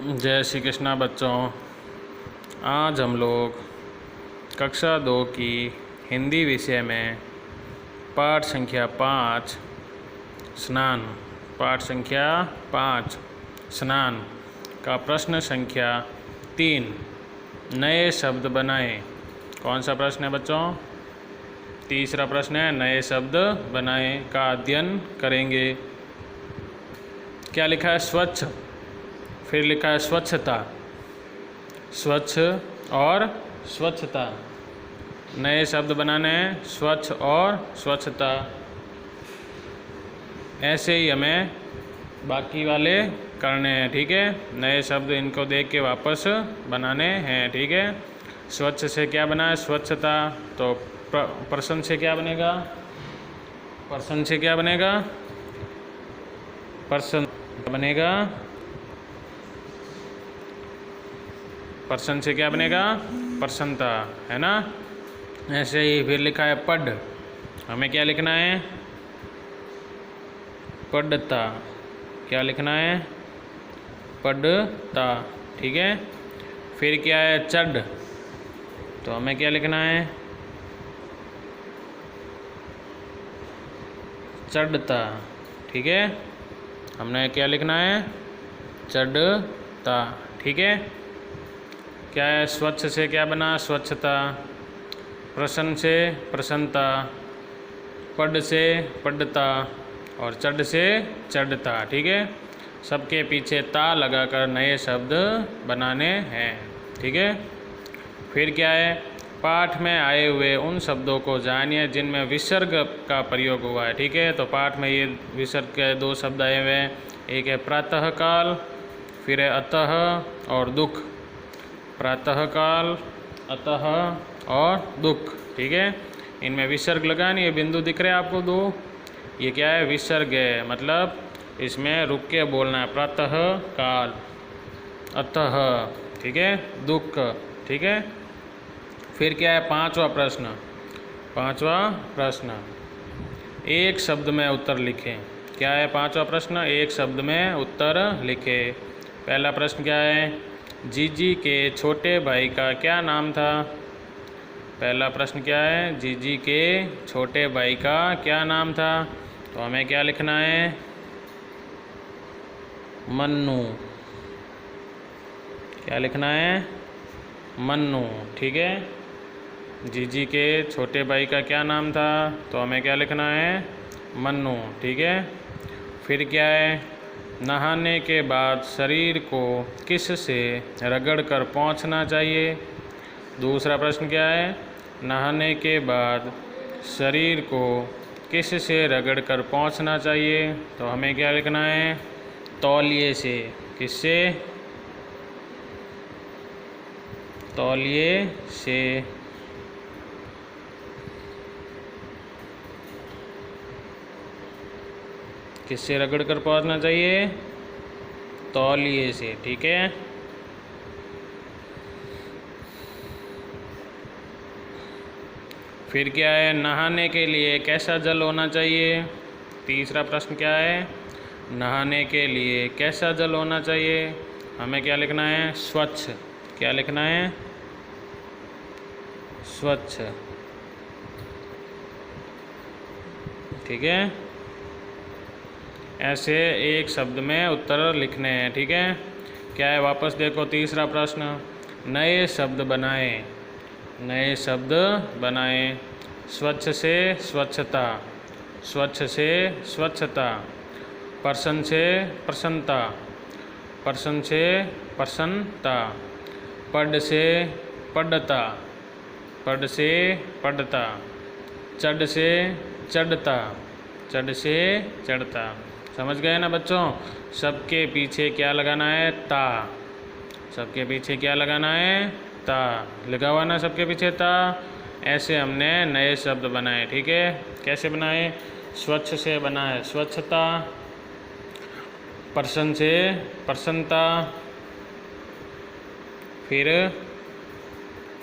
जय श्री कृष्णा बच्चों। आज हम लोग कक्षा 2 की हिंदी विषय में पाठ संख्या 5 स्नान स्नान का प्रश्न संख्या 3 नए शब्द बनाएं। कौन सा प्रश्न है बच्चों? तीसरा प्रश्न है नए शब्द बनाएं का अध्ययन करेंगे। क्या लिखा है? स्वच्छ, फिर लिखा है स्वच्छता, स्वच्छ और स्वच्छता। नए शब्द बनाने हैं, स्वच्छ और स्वच्छता। ऐसे ही हमें बाकी वाले करने हैं, ठीक है। नए शब्द इनको देख के वापस बनाने हैं, ठीक है। स्वच्छ से क्या बना है? स्वच्छता। तो प्रश्न से क्या बनेगा? प्रश्न से क्या बनेगा? प्रश्न बनेगा। प्रश्न से क्या बनेगा? प्रसन्नता, है ना। ऐसे ही फिर लिखा है पढ़। हमें क्या लिखना है? पढ़ता। क्या लिखना है? पढ़ता, ठीक है। फिर क्या है? चढ़। तो हमें क्या लिखना है? चढ़ता, ठीक है। हमने क्या लिखना है? चढ़ता, ठीक है। क्या है? स्वच्छ से क्या बना? स्वच्छता। प्रसन्न से प्रसन्नता, पढ़ से पढ़ता और चढ़ से चढ़ता, ठीक है। सबके पीछे ता लगाकर नए शब्द बनाने हैं, ठीक है। फिर क्या है? पाठ में आए हुए उन शब्दों को जानिए जिनमें विसर्ग का प्रयोग हुआ है, ठीक है। तो पाठ में ये विसर्ग के 2 शब्द आए हुए हैं। एक है प्रातःकाल, फिर है अतः और दुख। प्रातःकाल, अतः और दुख, ठीक है। इनमें विसर्ग लगानी। ये बिंदु दिख रहे हैं आपको 2? ये क्या है? विसर्ग है, मतलब इसमें रुक के बोलना है। प्रातःकाल, अतः, ठीक है, दुख, ठीक है। फिर क्या है? 5वां प्रश्न। 5वां प्रश्न, एक शब्द में उत्तर लिखें। क्या है 5वां प्रश्न? एक शब्द में उत्तर लिखें। पहला प्रश्न क्या है? जीजी के छोटे भाई का क्या नाम था? पहला प्रश्न क्या है? जीजी के छोटे भाई का क्या नाम था? तो हमें क्या लिखना है? मन्नू। क्या लिखना है? मन्नू, ठीक है। जीजी के छोटे भाई का क्या नाम था? तो हमें क्या लिखना है? मन्नू, ठीक है। फिर क्या है? नहाने के बाद शरीर को किस से रगड़ कर पोंछना चाहिए? दूसरा प्रश्न क्या है? नहाने के बाद शरीर को किस से रगड़ कर पोंछना चाहिए? तो हमें क्या लिखना है? तौलिए से। किससे? तौलिए से। किससे रगड़ कर पोंछना चाहिए? तौलिए से, ठीक है। फिर क्या है? नहाने के लिए कैसा जल होना चाहिए? तीसरा प्रश्न क्या है? नहाने के लिए कैसा जल होना चाहिए? हमें क्या लिखना है? स्वच्छ। क्या लिखना है? स्वच्छ, ठीक है। ऐसे एक शब्द में उत्तर लिखने हैं, ठीक है। क्या है? वापस देखो तीसरा प्रश्न, नए शब्द बनाएं। नए शब्द बनाएं। स्वच्छ से स्वच्छता, स्वच्छ से स्वच्छता। प्रसन्न से प्रसन्नता, प्रसन्न से प्रसन्नता। पढ़ से पढ़ता, पढ़ से पढ़ता। चढ़ से चढ़ता, चढ़ से चढ़ता। समझ गए ना बच्चों? सबके पीछे क्या लगाना है? ता। सबके पीछे क्या लगाना है? ता। लगा हुआ ना सबके पीछे ता? ऐसे हमने नए शब्द बनाए, ठीक है। कैसे बनाए? स्वच्छ से बनाए स्वच्छता, प्रसन्न से प्रसन्नता। फिर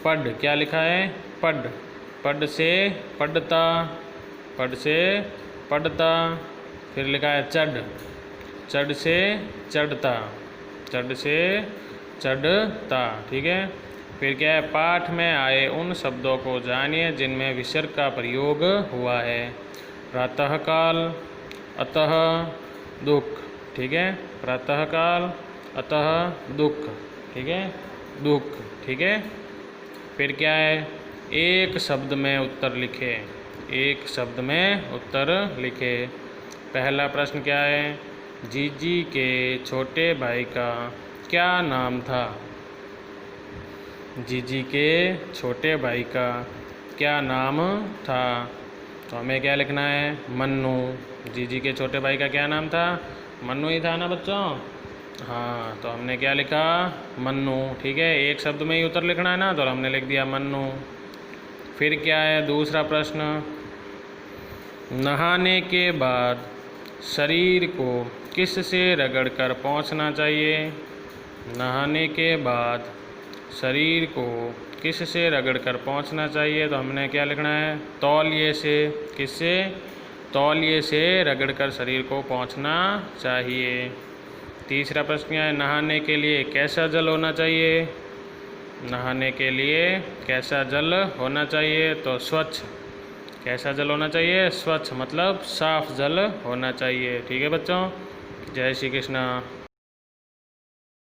पढ़, क्या लिखा है? पढ़। पढ़ से पढ़ता, पढ़ से पढ़ता। फिर लिखा है चढ़, चढ़ से चढ़ता, चढ़ से चढ़ता, ठीक है। फिर क्या है, पाठ में आए उन शब्दों को जानिए जिनमें विसर्ग का प्रयोग हुआ है। प्रातःकाल, अतः, दुख, ठीक है। प्रातःकाल, अतः, दुख, ठीक है, दुख, ठीक है। फिर क्या है, एक शब्द में उत्तर लिखे, एक शब्द में उत्तर लिखे। पहला प्रश्न क्या है, जीजी के छोटे भाई का क्या नाम था? जीजी के छोटे भाई का क्या नाम था? तो हमें क्या लिखना है, मन्नू। जीजी के छोटे भाई का क्या नाम था? मन्नू ही था ना बच्चों? हाँ, तो हमने क्या लिखा, मन्नू, ठीक है। एक शब्द में ही उत्तर लिखना है ना, तो हमने लिख दिया मन्नू। फिर क्या है, दूसरा प्रश्न, नहाने के बाद शरीर को किस से रगड़कर पोंछना चाहिए? नहाने के बाद शरीर को किस से रगड़कर पोंछना चाहिए? तो हमने क्या लिखना है, तौलिए से। किससे? तौलिए से रगड़कर शरीर को पोंछना चाहिए। तीसरा प्रश्न है, नहाने के लिए कैसा जल होना चाहिए? नहाने के लिए कैसा जल होना चाहिए? तो स्वच्छ। कैसा जल होना चाहिए? स्वच्छ, मतलब साफ जल होना चाहिए, ठीक है बच्चों। जय श्री कृष्ण।